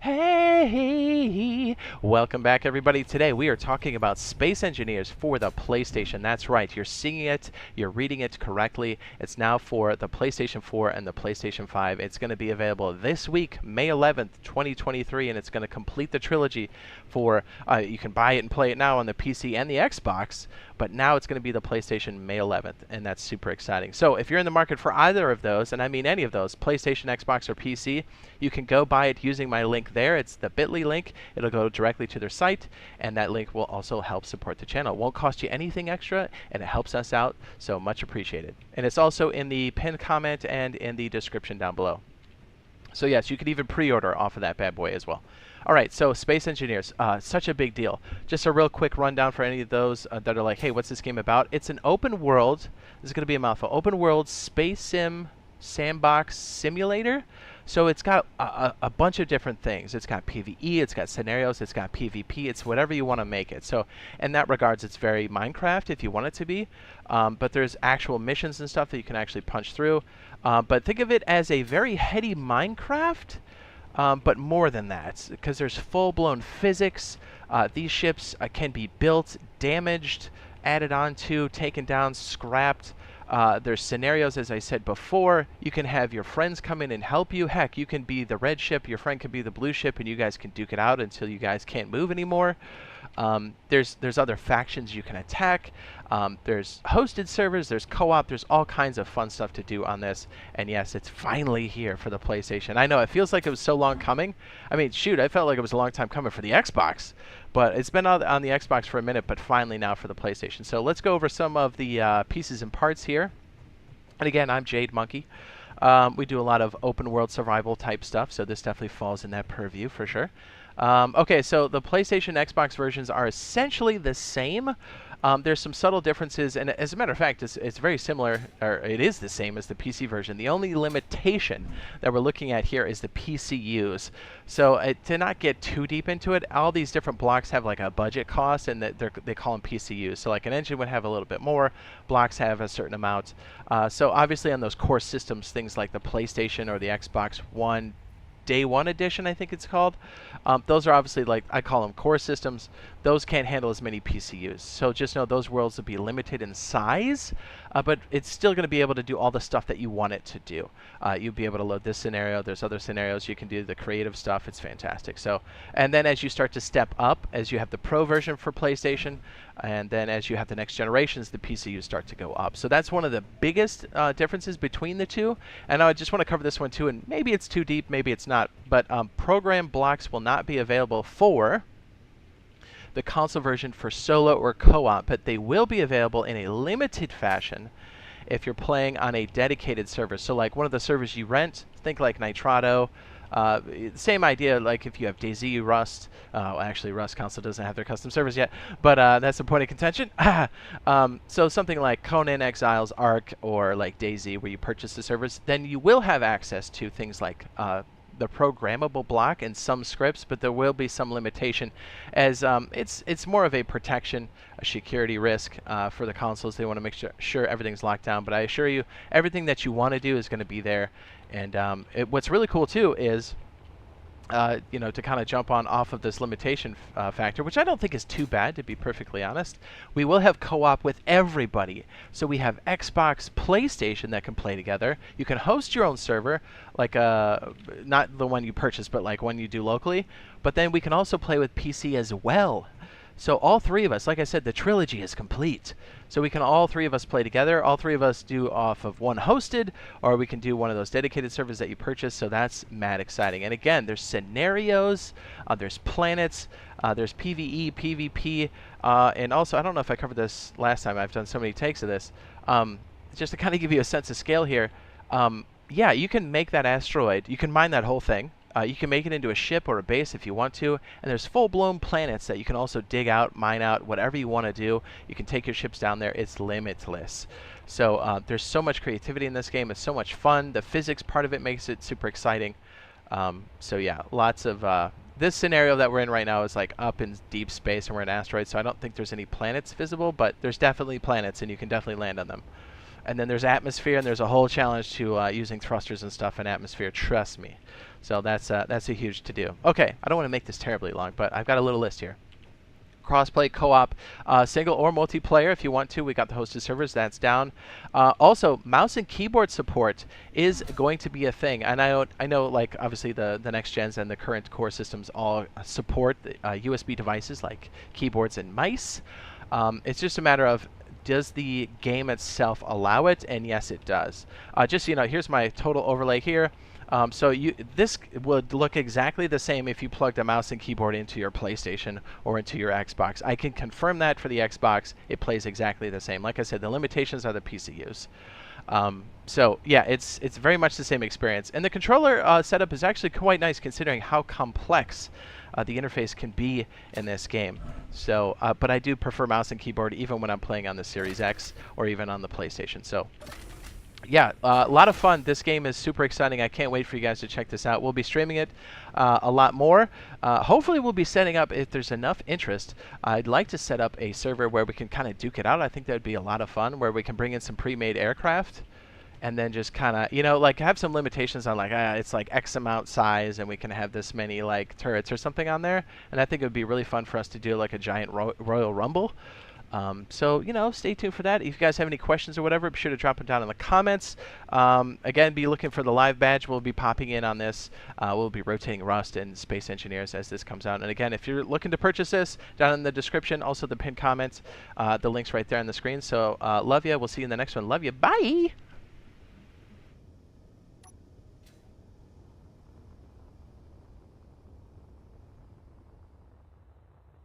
Hey! Welcome back, everybody. Today we are talking about Space Engineers for the PlayStation. That's right, you're seeing it, you're reading it correctly. It's now for the PlayStation 4 and the PlayStation 5. It's going to be available this week, May 11th, 2023, and it's going to complete the trilogy for, you can buy it and play it now on the PC and the Xbox, but now it's going to be the PlayStation May 11th, and that's super exciting. So if you're in the market for either of those, and I mean any of those, PlayStation, Xbox, or PC, you can go buy it using my link there. It's the bit.ly link. It'll go directly to their site, and that link will also help support the channel. It won't cost you anything extra, and it helps us out, so much appreciated. And it's also in the pinned comment and in the description down below. So yes, you can even pre-order off of that bad boy as well. All right, so Space Engineers, such a big deal. Just a real quick rundown for any of those that are like, hey, what's this game about? It's an open world, this is going to be a mouthful, open world space sim sandbox simulator. So it's got a bunch of different things. It's got PvE, it's got scenarios, it's got PvP, it's whatever you want to make it. So in that regards, it's very Minecraft if you want it to be. But there's actual missions and stuff that you can actually punch through. But think of it as a very heady Minecraft, but more than that, because there's full-blown physics. These ships can be built, damaged, added onto, taken down, scrapped. There's scenarios, as I said before. You can have your friends come in and help you. Heck, you can be the red ship, your friend can be the blue ship, and you guys can duke it out until you guys can't move anymore. There's other factions you can attack. There's hosted servers, there's co-op, there's all kinds of fun stuff to do on this. And yes, it's finally here for the PlayStation. I know, it feels like it was so long coming. I mean, shoot, I felt like it was a long time coming for the Xbox. But it's been on the Xbox for a minute, but finally now for the PlayStation. So let's go over some of the pieces and parts here. And again, I'm Jade Monkey. We do a lot of open world survival type stuff, so this definitely falls in that purview for sure. Okay, so the PlayStation Xbox versions are essentially the same. There's some subtle differences, and as a matter of fact, it's very similar, or it is the same as the PC version. The only limitation that we're looking at here is the PCUs. So to not get too deep into it, all these different blocks have like a budget cost, and they call them PCUs. So like an engine would have a little bit more, blocks have a certain amount. So obviously on those core systems, things like the PlayStation or the Xbox One, Day 1 edition, I think it's called. Those are obviously, like, I call them core systems. Those can't handle as many PCUs. So just know those worlds will be limited in size, but it's still going to be able to do all the stuff that you want it to do. You'll be able to load this scenario. There's other scenarios. You can do the creative stuff. It's fantastic. So, and then as you start to step up, as you have the Pro version for PlayStation, and then as you have the next generations, the PCUs start to go up. So that's one of the biggest differences between the two. And I just want to cover this one too, and maybe it's too deep, maybe it's not. But program blocks will not be available for the console version for solo or co-op, but they will be available in a limited fashion if you're playing on a dedicated server. So like one of the servers you rent, think like Nitrado. Same idea, like if you have DayZ, Rust. Actually, Rust console doesn't have their custom servers yet, but that's a point of contention. So something like Conan Exiles, Ark, or like DayZ, where you purchase the servers, then you will have access to things like the programmable block and some scripts, but there will be some limitation, as it's more of a protection, a security risk for the consoles. They want to make sure everything's locked down, but I assure you, everything that you want to do is going to be there. And what's really cool too is, you know, to kind of jump on off of this limitation factor, which I don't think is too bad, to be perfectly honest. We will have co-op with everybody. So we have Xbox, PlayStation that can play together. You can host your own server, like not the one you purchase, but like one you do locally. But then we can also play with PC as well. So all three of us, like I said, the trilogy is complete. So we can all three of us play together. All three of us do off of one hosted, or we can do one of those dedicated servers that you purchase. So that's mad exciting. And again, there's scenarios, there's planets, there's PvE, PvP, and also, I don't know if I covered this last time. I've done so many takes of this. Just to kind of give you a sense of scale here, yeah, you can make that asteroid. You can mine that whole thing. You can make it into a ship or a base if you want to, and there's full-blown planets that you can also dig out, mine out, whatever you want to do. You can take your ships down there. It's limitless. So there's so much creativity in this game. It's so much fun. The physics part of it makes it super exciting. So yeah, lots of... this scenario that we're in right now is like up in deep space, and we're in asteroids, so I don't think there's any planets visible, but there's definitely planets, and you can definitely land on them. And then there's atmosphere, and there's a whole challenge to using thrusters and stuff in atmosphere. Trust me. So that's a huge to-do. Okay, I don't want to make this terribly long, but I've got a little list here. Crossplay, co-op, single or multiplayer if you want to. We got the hosted servers. That's down. Also, mouse and keyboard support is going to be a thing. And I know, like, obviously the next gens and the current core systems all support USB devices like keyboards and mice. It's just a matter of, does the game itself allow it? And yes, it does. Just so you know, here's my total overlay here. So this would look exactly the same if you plugged a mouse and keyboard into your PlayStation or into your Xbox. I can confirm that for the Xbox. It plays exactly the same. Like I said, the limitations are the PCUs. So yeah, it's very much the same experience. And the controller setup is actually quite nice considering how complex the interface can be in this game. So, but I do prefer mouse and keyboard even when I'm playing on the Series X or even on the PlayStation. So yeah, a lot of fun. This game is super exciting. I can't wait for you guys to check this out. We'll be streaming it a lot more. Hopefully we'll be setting up, if there's enough interest, I'd like to set up a server where we can kind of duke it out. I think that would be a lot of fun, where we can bring in some pre-made aircraft and then just kind of, you know, like have some limitations on like, it's like X amount size and we can have this many like turrets or something on there. And I think it would be really fun for us to do like a giant Royal Rumble. So, you know, stay tuned for that. If you guys have any questions or whatever, be sure to drop them down in the comments. Again, be looking for the live badge. We'll be popping in on this. We'll be rotating Rust and Space Engineers as this comes out. And again, if you're looking to purchase this, down in the description, also the pinned comments, the link's right there on the screen. So, love ya. We'll see you in the next one. Love you. Bye!